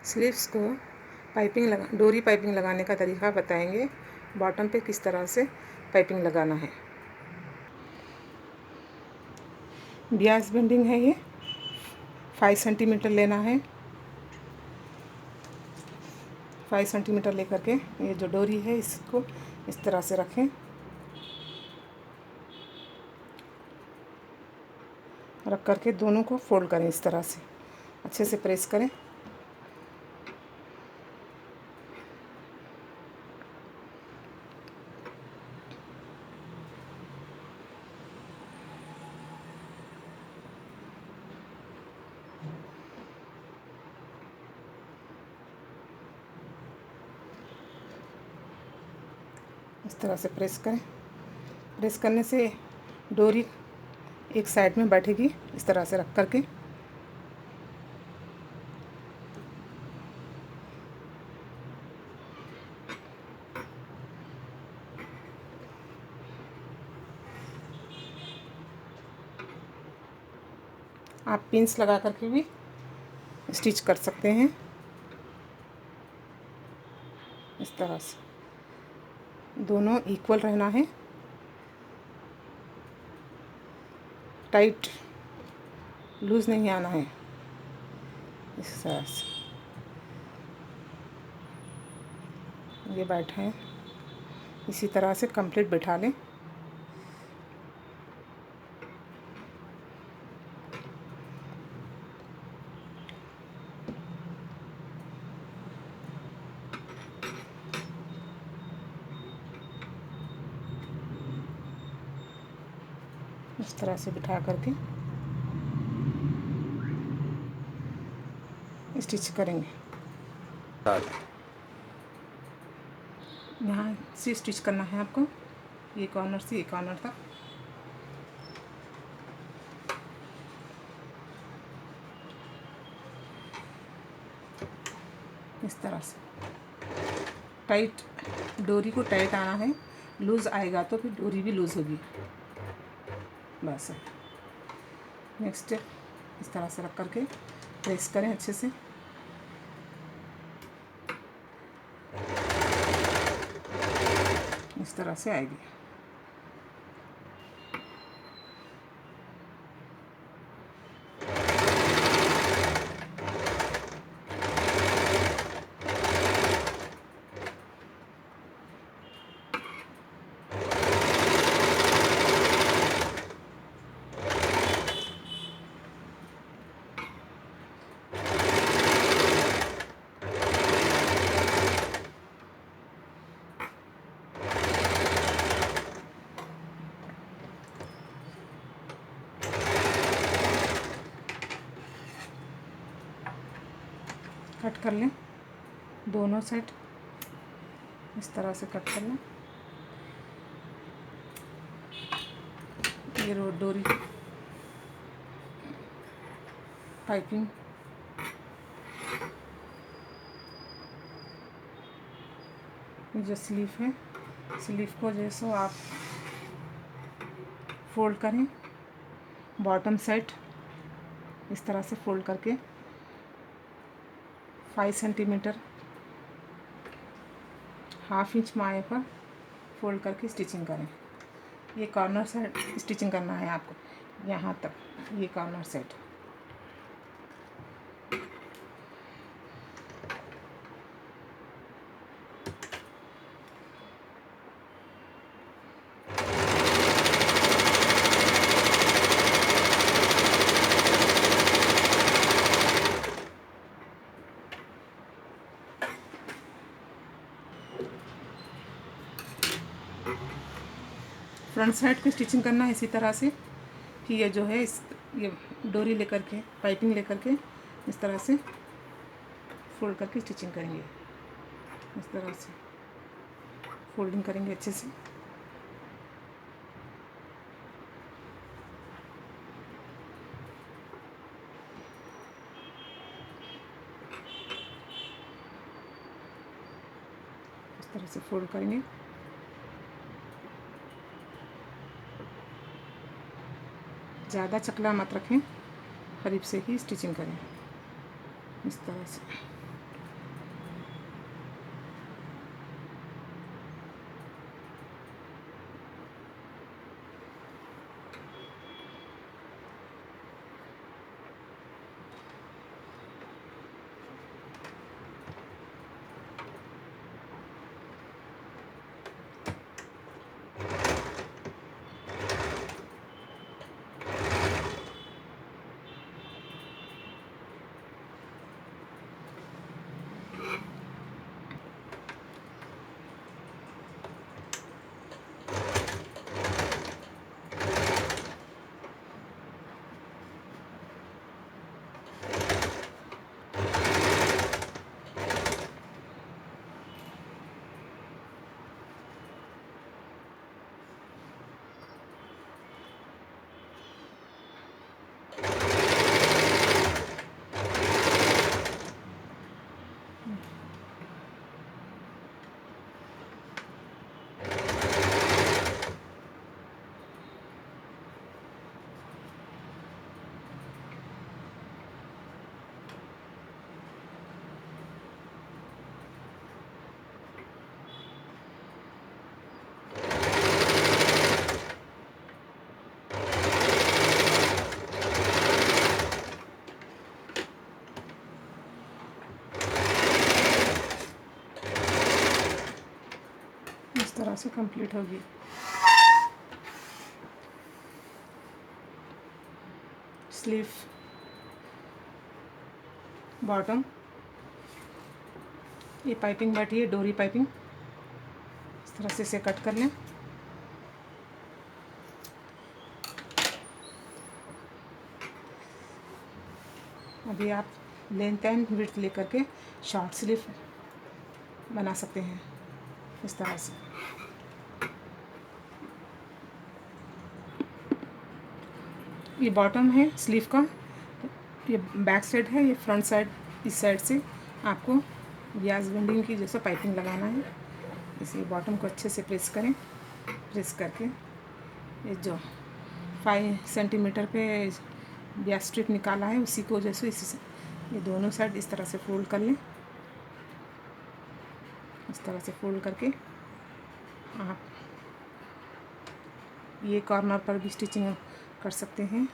Sleeves को डोरी piping लगाने का तरीका बताएंगे। बॉटम पे किस तरह से पाइपिंग लगाना है। ब्यास बेंडिंग है, ये 5 सेंटीमीटर लेना है। 5 सेंटीमीटर लेकर के ये जो डोरी है इसको इस तरह से रखें। रख करके दोनों को फोल्ड करें, इस तरह से अच्छे से प्रेस करें। इस तरह से प्रेस करें। प्रेस करने से डोरी एक साइड में बैठेगी, इस तरह से रख करके। आप पिंस लगा करके भी स्टिच कर सकते हैं, इस तरह से। दोनों इक्वल रहना है, टाइट लूज़ नहीं आना है, इस तरह से। ये बैठा है, इसी तरह से कंप्लीट बिठा लें। इस तरह से बिठा करके स्टिच करेंगे। यहाँ से स्टिच करना है आपको, ये कॉर्नर से ये कॉर्नर तक। इस तरह से टाइट, डोरी को टाइट आना है। लूज़ आएगा तो फिर डोरी भी लूज़ होगी, बस। नेक्स्ट स्टेप, इस तरह से रख करके प्रेस करें अच्छे से। इस तरह से आएगी। कट कर लें दोनों साइड, इस तरह से कट कर लें। ये डोरी पाइपिंग जो स्लीव है, स्लीव को जैसे आप फोल्ड करें, बॉटम साइड इस तरह से फोल्ड करके 5 सेंटीमीटर, ½ इंच माए पर फोल्ड करके स्टिचिंग करें। ये कॉर्नर साइड स्टिचिंग करना है आपको, यहाँ तक, ये कॉर्नर साइड। फ्रंट साइड को स्टिचिंग करना है इसी तरह से कि ये जो है ये डोरी लेकर के, पाइपिंग लेकर के इस तरह से फोल्ड करके स्टिचिंग करेंगे। इस तरह से फोल्डिंग करेंगे अच्छे से। इस तरह से फोल्ड करेंगे। ज़्यादा चकला मत रखें, करीब से ही स्टिचिंग करें, इस तरह से। से कंप्लीट होगी। स्लीव, बॉटम, ये पाइपिंग बैठी है, डोरी पाइपिंग। इस तरह से इसे कट कर लें। अभी आप लेंथ एंड विड्थ लेकर के शॉर्ट स्लीव बना सकते हैं इस तरह से। ये बॉटम है स्लीव का, ये बैक साइड है, ये फ्रंट साइड। इस साइड से आपको ब्याज बेंडिंग की जैसा पाइपिंग लगाना है। इसे बॉटम को अच्छे से प्रेस करें। प्रेस करके ये जो 5 सेंटीमीटर पे ब्याज स्ट्रिप निकाला है उसी को जैसे इसी से ये दोनों साइड इस तरह से फोल्ड कर लें। इस तरह से फोल्ड करके आप ये कॉर्नर पर भी स्टिचिंग कर सकते हैं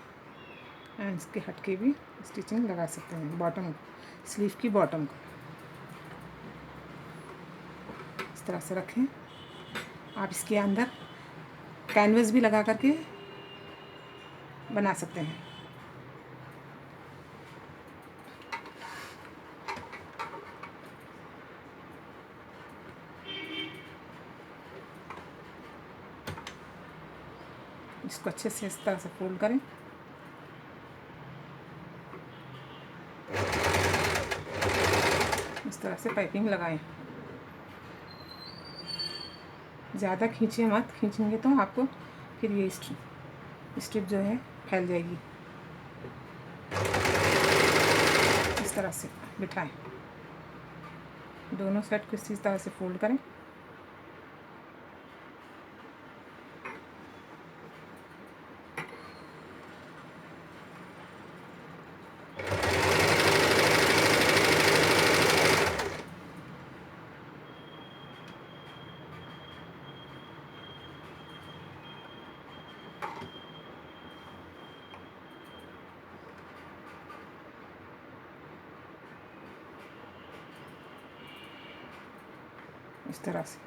एंड इसके हट के भी स्टिचिंग लगा सकते हैं बॉटम स्लीव की बॉटम को। इस तरह से रखें। आप इसके अंदर कैनवस भी लगा करके बना सकते हैं। इसको अच्छे से इस तरह से फोल्ड करें। इस तरह से पाइपिंग लगाएं। ज़्यादा खींचिए मत, खींचेंगे तो आपको फिर ये स्ट्रिप जो है फैल जाएगी। इस तरह से बिठाएं। दोनों साइड को इसी तरह से फोल्ड करें। इस तरह से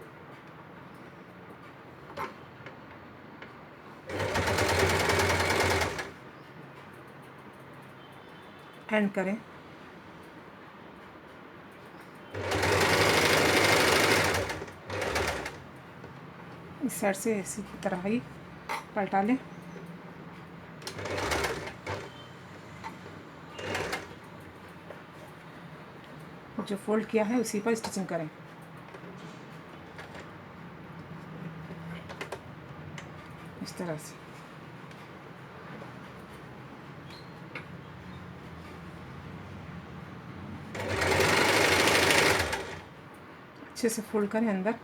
एंड करें। इस साइड से इसी तरह ही पलटा लें। जो फोल्ड किया है उसी पर स्टिचिंग करें। इस तरह से अच्छे से फोल्ड करें अंदर।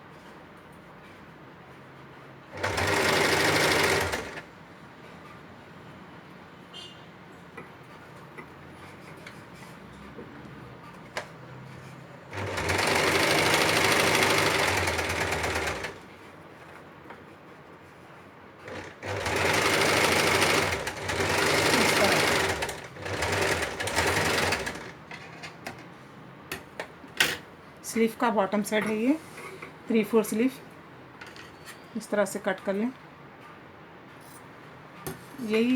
स्लीव का बॉटम साइड है ये 3/4 स्लीव। इस तरह से कट कर लें। यही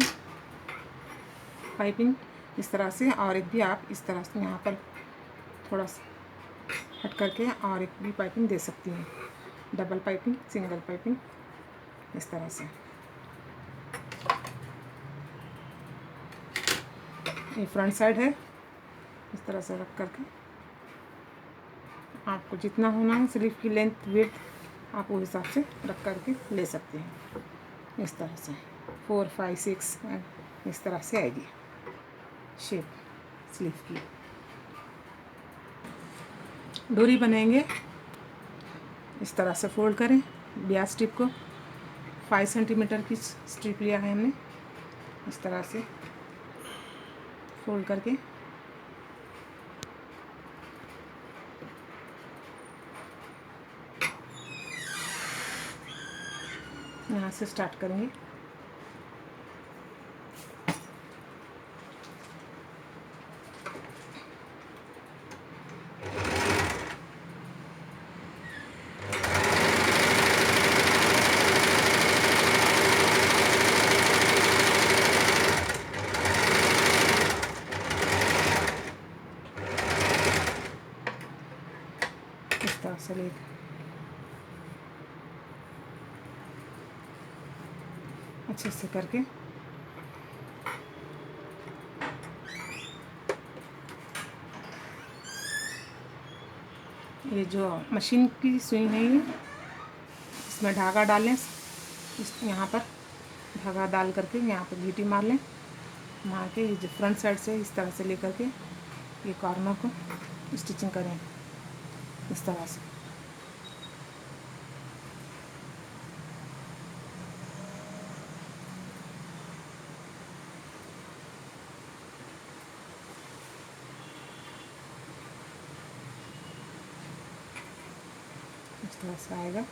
पाइपिंग इस तरह से और एक भी आप इस तरह से यहाँ पर थोड़ा सा हट करके और एक भी पाइपिंग दे सकती हैं। डबल पाइपिंग, सिंगल पाइपिंग, इस तरह से। ये फ्रंट साइड है। इस तरह से रख करके आपको जितना होना है स्लीव की लेंथ विड्थ आप वो हिसाब से रख करके ले सकते हैं। इस तरह से 4, 5, 6 इस तरह से आएगी शेप स्लीव की। डोरी बनाएंगे। इस तरह से फोल्ड करें। ब्याज स्ट्रिप को 5 सेंटीमीटर की स्ट्रिप लिया है हमने। इस तरह से फोल्ड करके यहाँ से स्टार्ट करेंगे। तरह से ले अच्छे से करके ये जो मशीन की सुई है ये, इसमें धागा डालें, इस यहाँ पर धागा डाल करके यहाँ पर घीटी मार लें, मार के ये जो फ्रंट साइड से इस तरह से लेकर के ये कॉर्नर को स्टिचिंग करें इस तरह से। इस तरह से आएगा।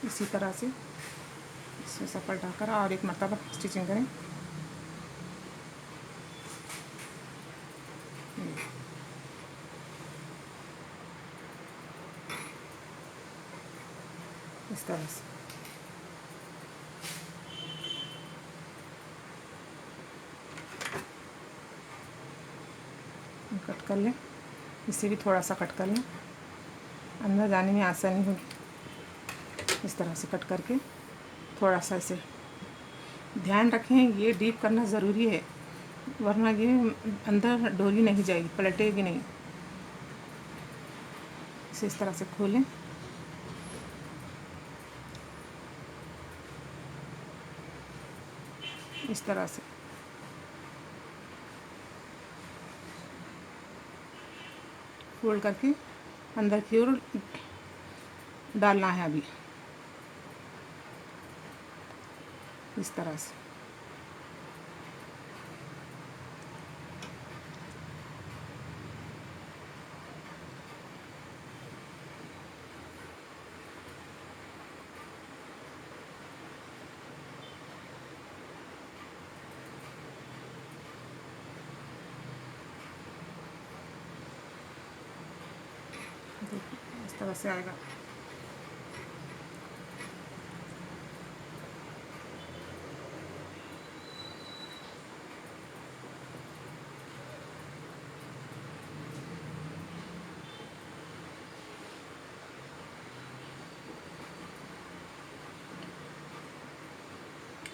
इसी तरह से इसमें सब पलटाकर और एक मरतबा स्टिचिंग करें। इस तरह से कट कर लें, इसे भी थोड़ा सा कट कर लें, अंदर जाने में आसानी होगी। इस तरह से कट करके थोड़ा सा इसे ध्यान रखें, ये डीप करना ज़रूरी है, वरना ये अंदर डोरी नहीं जाएगी, पलटेगी नहीं। इसे इस तरह से खोलें, इस तरह से फोल्ड करके अंदर की ओर डालना है अभी, इस तरह से। इस तरह से आएगा।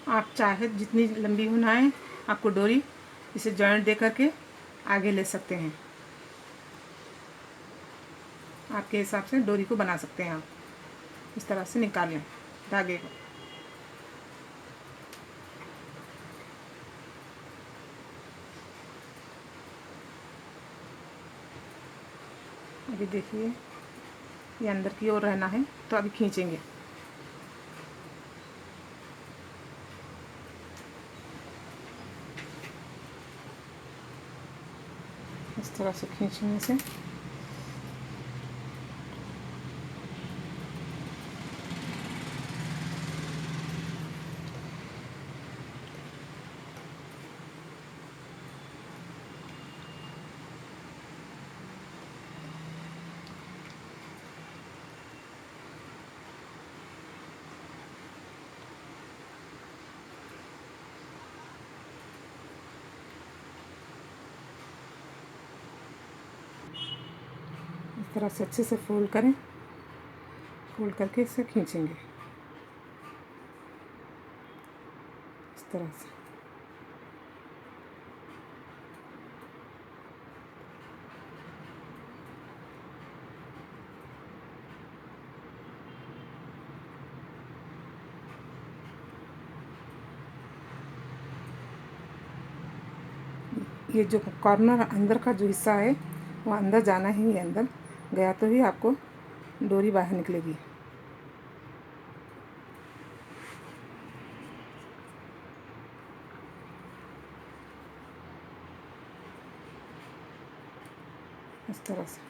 आप चाहे जितनी लंबी होना है आपको डोरी, इसे जॉइंट दे करके आगे ले सकते हैं, आपके हिसाब से डोरी को बना सकते हैं आप। इस तरह से निकाल लें धागे को। अभी देखिए ये अंदर की ओर रहना है, तो अभी खींचेंगे। इस तरह से खींचने से इस तरह से अच्छे से फोल्ड करें, फोल्ड करके इसे खींचेंगे इस तरह से। ये जो कॉर्नर अंदर का जो हिस्सा है वो अंदर जाना ही है, अंदर गया तो ही आपको डोरी बाहर निकलेगी। इस तरह से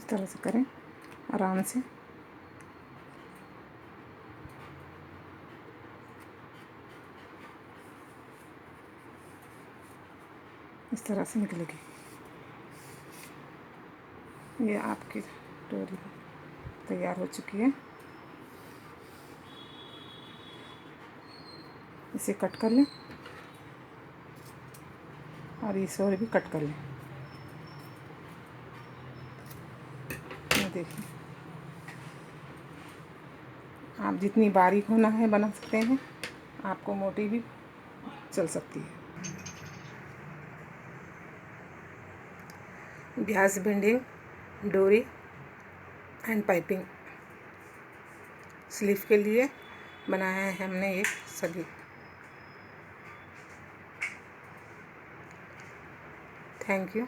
इस तरह से करें आराम से। इस तरह से निकलेगी। ये आपकी डोरी तैयार हो चुकी है। इसे कट कर लें और इस और भी कट कर लें। ये देखिए, आप जितनी बारीक होना है बना सकते हैं, आपको मोटी भी चल सकती है। ब्यास बेंडिंग, डोरी एंड पाइपिंग स्लीव के लिए बनाया है हमने ये सभी। Thank you.